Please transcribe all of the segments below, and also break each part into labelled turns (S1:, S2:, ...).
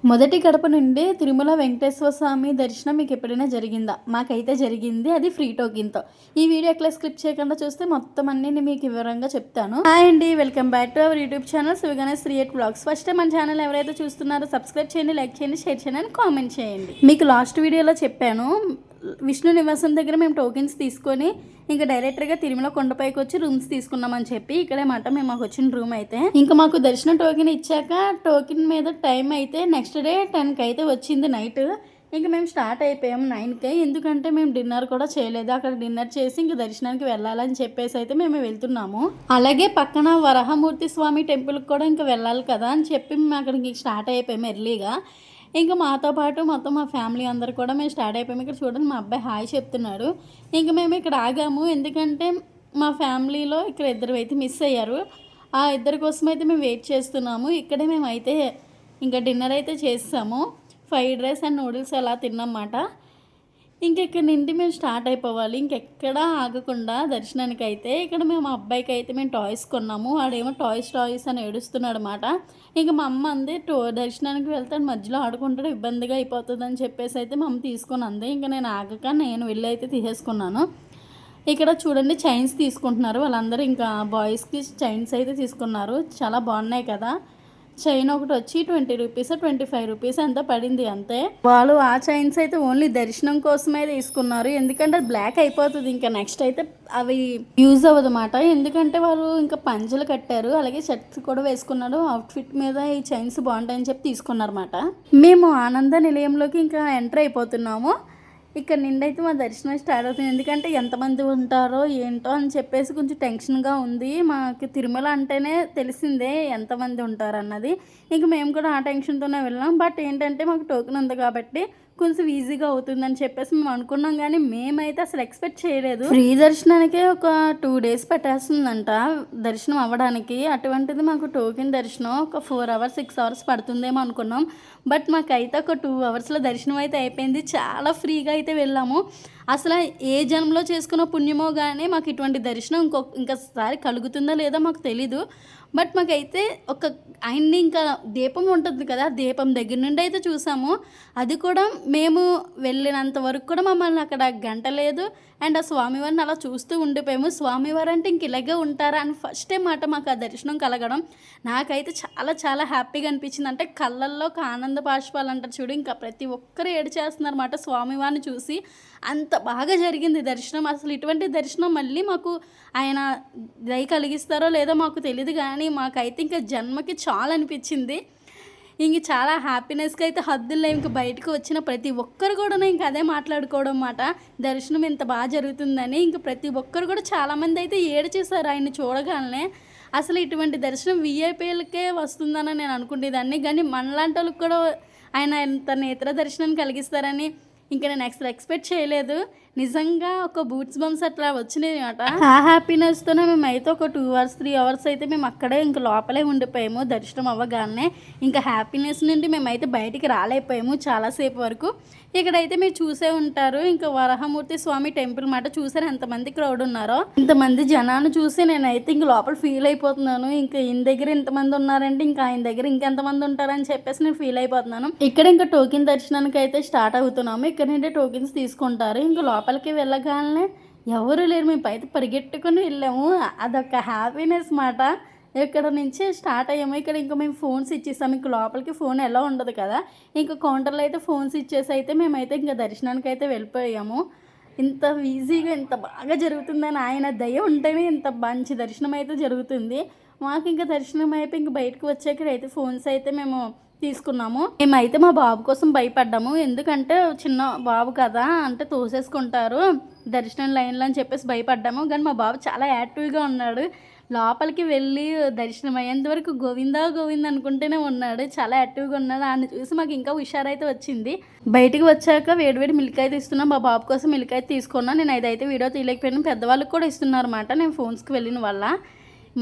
S1: మొదటి గడప నుండి తిరుమల వెంకటేశ్వర స్వామి దర్శనం మీకు ఎప్పుడైనా జరిగిందా? మాకైతే జరిగింది. అది ఫ్రీ టోకెన్‌తో. ఈ వీడియో ఎట్లా స్కిప్ చేయకుండా చూస్తే మొత్తం అన్నీ నేను మీకు వివరంగా చెప్తాను. హాయ్ అండి. Welcome back to our YouTube channel Sivaganesh create vlogs. First time మన ఛానల్ ఎవరైతే చూస్తున్నారో సబ్స్క్రైబ్ చేయండి, లైక్ చేయండి, షేర్ చేయండి అండ్ కామెంట్ చేయండి. మీకు లాస్ట్ వీడియోలో చెప్పాను. విష్ణు నివాసం దగ్గర మేము టోకెన్స్ తీసుకొని ఇంకా డైరెక్ట్గా తిరుమల కొండపైకి వచ్చి రూమ్స్ తీసుకున్నామని చెప్పి ఇక్కడే మాట మేము మాకు వచ్చిన రూమ్ అయితే ఇంకా మాకు దర్శనం టోకెన్ ఇచ్చాక టోకెన్ మీద టైం అయితే నెక్స్ట్ డే 10కి అయితే వచ్చింది నైట్. ఇంకా మేము స్టార్ట్ అయిపోయాము 9కి. ఎందుకంటే మేము డిన్నర్ కూడా చేయలేదు. అక్కడ డిన్నర్ చేసి ఇంక దర్శనానికి వెళ్ళాలని చెప్పేసి అయితే మేము వెళ్తున్నాము. అలాగే పక్కన వరహమూర్తి స్వామి టెంపుల్కి కూడా ఇంకా వెళ్ళాలి కదా అని చెప్పి మేము అక్కడికి స్టార్ట్ అయిపోయాము ఎర్లీగా. ఇంకా మాతో పాటు మొత్తం మా ఫ్యామిలీ అందరు కూడా మేము స్టార్ట్ అయిపోయాము. ఇక్కడ చూడండి మా అబ్బాయి హాయ్ చెప్తున్నాడు. ఇంకా మేము ఇక్కడ ఆగాము. ఎందుకంటే మా ఫ్యామిలీలో ఇక్కడ ఇద్దరు అయితే మిస్ అయ్యారు. ఆ ఇద్దరి కోసం అయితే మేము వెయిట్ చేస్తున్నాము. ఇక్కడే మేమైతే ఇంకా డిన్నర్ అయితే చేసాము. ఫ్రైడ్ రైస్ అండ్ నూడిల్స్ అలా తిన్నమాట. ఇంకెక్కడి నుండి మేము స్టార్ట్ అయిపోవాలి. ఇంకెక్కడా ఆగకుండా దర్శనానికి అయితే ఇక్కడ మేము అబ్బాయికి అయితే మేము టాయ్స్ కొన్నాము. వాడేమో టాయ్స్ అని ఏడుస్తున్నాడు అనమాట. ఇంకా మా అమ్మ అంది దర్శనానికి వెళ్తే మధ్యలో ఆడుకుంటాడు ఇబ్బందిగా అయిపోతుంది అని చెప్పేసి అయితే మా అమ్మ తీసుకొని అంది. ఇంకా నేను ఆగక నేను వెళ్ళి అయితే తీసేసుకున్నాను. ఇక్కడ చూడండి చైన్స్ తీసుకుంటున్నారు వాళ్ళందరూ. ఇంకా బాయ్స్కి చైన్స్ అయితే తీసుకున్నారు. చాలా బాగున్నాయి కదా. చైన్ ఒకటి వచ్చి 20 రూపీస్ 25 రూపీస్ ఎంతో పడింది అంతే. వాళ్ళు ఆ చైన్స్ అయితే ఓన్లీ దర్శనం కోసమే తీసుకున్నారు. ఎందుకంటే అది బ్లాక్ అయిపోతుంది. ఇంకా నెక్స్ట్ అయితే అవి యూజ్ అవ్వదు అన్నమాట. ఎందుకంటే వాళ్ళు ఇంకా పంచలు కట్టారు, అలాగే షర్ట్స్ కూడా వేసుకున్నారు. అవుట్ఫిట్ మీద ఈ చైన్స్ బాగుంటాయని చెప్పి తీసుకున్నారన్నమాట. మేము ఆనంద నిలయంలోకి ఇంకా ఎంటర్ అయిపోతున్నాము. ఇక్కడ నిండైతే మా దర్శనం స్టార్ట్ అవుతుంది. ఎందుకంటే ఎంతమంది ఉంటారో ఏంటో అని చెప్పేసి కొంచెం టెన్షన్గా ఉంది. మాకు తిరుమల అంటేనే తెలిసిందే ఎంతమంది ఉంటారన్నది. ఇంక మేము కూడా ఆ టెన్షన్తోనే వెళ్ళాం. బట్ ఏంటంటే మాకు టోకెన్ ఉంది కాబట్టి కొంచెం ఈజీగా అవుతుందని చెప్పేసి మేము అనుకున్నాం. కానీ మేమైతే అసలు ఎక్స్పెక్ట్ చేయలేదు. ఫ్రీ దర్శనానికే ఒక 2 days పెట్టేస్తుందంట దర్శనం అవ్వడానికి. అటువంటిది మాకు టోకెన్ దర్శనం ఒక 4 hours 6 hours పడుతుందేమో అనుకున్నాం. బట్ మాకైతే ఒక 2 hours దర్శనం అయితే అయిపోయింది. చాలా ఫ్రీగా అయితే వెళ్ళాము. అసలు ఏ జన్మలో చేసుకున్న పుణ్యమో కానీ మాకు ఇటువంటి దర్శనం ఇంకోసారి కలుగుతుందో లేదో మాకు తెలీదు. బట్ మాకైతే ఒక ఆయన్ని ఇంకా దీపం ఉంటుంది కదా, దీపం దగ్గర నుండి అయితే చూసాము. అది కూడా మేము వెళ్ళినంత వరకు కూడా మమ్మల్ని అక్కడ గంట లేదు. అండ్ ఆ స్వామివారిని అలా చూస్తూ ఉండిపోయాము. స్వామివారు అంటే ఇంక ఇలాగే ఉంటారా అని ఫస్ట్ టైం మాట మాకు ఆ దర్శనం కలగడం నాకైతే చాలా చాలా హ్యాపీగా అనిపించింది. అంటే కళ్ళల్లో ఒక ఆనంద బాష్పాలు అంటారు చూడు, ఇంకా ప్రతి ఒక్కరు ఏడ్చేస్తున్నారు అన్నమాట స్వామివారిని చూసి. అంత బాగా జరిగింది దర్శనం. అసలు ఇటువంటి దర్శనం మళ్ళీ మాకు ఆయన దయ కలిగిస్తారో లేదో మాకు తెలియదు. కానీ మాకైతే ఇంకా జన్మకి చాలా అనిపించింది. ఇంక చాలా హ్యాపీనెస్గా అయితే హద్దుల్లో ఇంక బయటకు వచ్చిన ప్రతి ఒక్కరు కూడా ఇంక అదే మాట్లాడుకోవడం అన్నమాట. దర్శనం ఇంత బాగా జరుగుతుందని ఇంక ప్రతి ఒక్కరు కూడా చాలామంది అయితే ఏడ్చేశారు ఆయన్ని చూడగానే. అసలు ఇటువంటి దర్శనం వీఐపీలకే వస్తుందని నేను అనుకునేదాన్ని. కానీ మనలాంటి వాళ్ళకి కూడా ఆయన ఎంత నేత్ర దర్శనం కలిగిస్తారని ఇంకా నేను ఎక్స్పెక్ట్ చేయలేదు. నిజంగా ఒక బూట్స్ బంప్స్ అట్లా వచ్చినాయి అనమాట. ఆ హ్యాపీనెస్తోనే మేము అయితే ఒక 2 hours 3 hours అయితే మేము అక్కడే ఇంకా లోపలే ఉండిపోయాము దర్శనం అవ్వగానే. ఇంకా హ్యాపీనెస్ నుండి మేమైతే బయటికి రాలేకపోయాము చాలాసేపు వరకు. ఇక్కడైతే మీరు చూసే ఉంటారు ఇంకా వరహమూర్తి స్వామి టెంపుల్ మాట. చూసారు ఎంతమంది క్రౌడ్ ఉన్నారో. ఇంతమంది జనాన్ని చూసి నేనైతే ఇంక లోపల ఫీల్ అయిపోతున్నాను. ఇంకా ఈయన దగ్గర ఇంతమంది ఉన్నారంటే ఇంకా ఆయన దగ్గర ఇంకెంతమంది ఉంటారని చెప్పేసి నేను ఫీల్ అయిపోతున్నాను. ఇక్కడ ఇంకా టోకెన్ దర్శనానికి అయితే స్టార్ట్ అవుతున్నాము. ఇక్కడ నుండి టోకెన్స్ తీసుకుంటారు. ఇంకా లోపలికి వెళ్ళగానే ఎవరు లేరు. మేము అయితే పరిగెట్టుకుని వెళ్ళాము. అదొక హ్యాపీనెస్ మాట. ఇక్కడ నుంచి స్టార్ట్ అయ్యాము. ఇక్కడ ఇంకా మేము ఫోన్స్ ఇచ్చేసాము. ఇంక లోపలికి ఫోన్ ఎలా ఉండదు కదా. ఇంకా కౌంటర్లో అయితే ఫోన్స్ ఇచ్చేసి అయితే మేమైతే ఇంకా దర్శనానికి అయితే వెళ్ళిపోయాము. ఇంత ఈజీగా ఇంత బాగా జరుగుతుందని ఆయన దయ ఉంటేనే ఇంత మంచి దర్శనం అయితే జరుగుతుంది. మాకు ఇంకా దర్శనం అయిపోయి ఇంక బయటకు వచ్చాక అయితే ఫోన్స్ అయితే మేము తీసుకున్నాము. మేమైతే మా బాబు కోసం భయపడ్డాము. ఎందుకంటే చిన్న బాబు కదా, అంటే తోసేసుకుంటారు దర్శనం లైన్లో అని చెప్పేసి భయపడ్డాము. కానీ మా బాబు చాలా యాక్టివ్గా ఉన్నాడు. లోపలికి వెళ్ళి దర్శనం అయ్యేంత వరకు గోవిందా అనుకుంటూనే ఉన్నాడు. చాలా యాక్టివ్గా ఉన్నాడు. ఆయన చూసి మాకు ఇంకా హుషారైతే వచ్చింది. బయటికి వచ్చాక వేడివేడి మిల్క్ అయితే ఇస్తున్నాం. మా బాబు కోసం మిల్క్ అయితే తీసుకున్నాను. నేను అదైతే వీడియో తీయలేకపోయాను. పెద్దవాళ్ళకి కూడా ఇస్తున్నారు అన్నమాట నేను ఫోన్స్కి వెళ్ళిన వల్ల.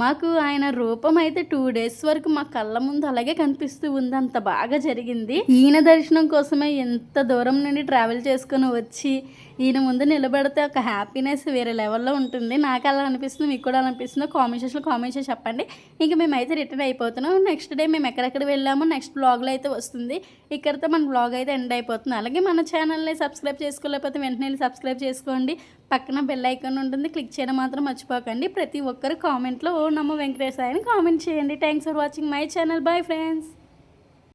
S1: మాకు ఆయన రూపం అయితే 2 days వరకు మా కళ్ళ ముందు అలాగే కనిపిస్తూ ఉంది. అంత బాగా జరిగింది. ఈయన దర్శనం కోసమే ఎంత దూరం నుండి ట్రావెల్ చేసుకుని వచ్చి ఈయన ముందు నిలబడితే ఒక హ్యాపీనెస్ వేరే లెవెల్లో ఉంటుంది. నాకు అలా అనిపిస్తుంది, మీకు కూడా అలా అనిపిస్తుందో కామెంట్ చేసి చెప్పండి. ఇంక మేమైతే రిటర్న్ అయిపోతున్నాం. నెక్స్ట్ డే మేము ఎక్కడెక్కడ వెళ్ళామో నెక్స్ట్ బ్లాగ్లో అయితే వస్తుంది. ఇక్కడితో మన బ్లాగ్ అయితే ఎండ్ అయిపోతుంది. అలాగే మన ఛానల్ని సబ్స్క్రైబ్ చేసుకోలేకపోతే వెంటనే సబ్స్క్రైబ్ చేసుకోండి. పక్కన బెల్ ఐకాన్ ఉంటుంది, క్లిక్ చేయడం మాత్రం మర్చిపోకండి. ప్రతి ఒక్కరు కామెంట్లో ఓ నమో వెంకటేశ్వర అని కామెంట్ చేయండి. Thanks for watching my channel. Bye friends.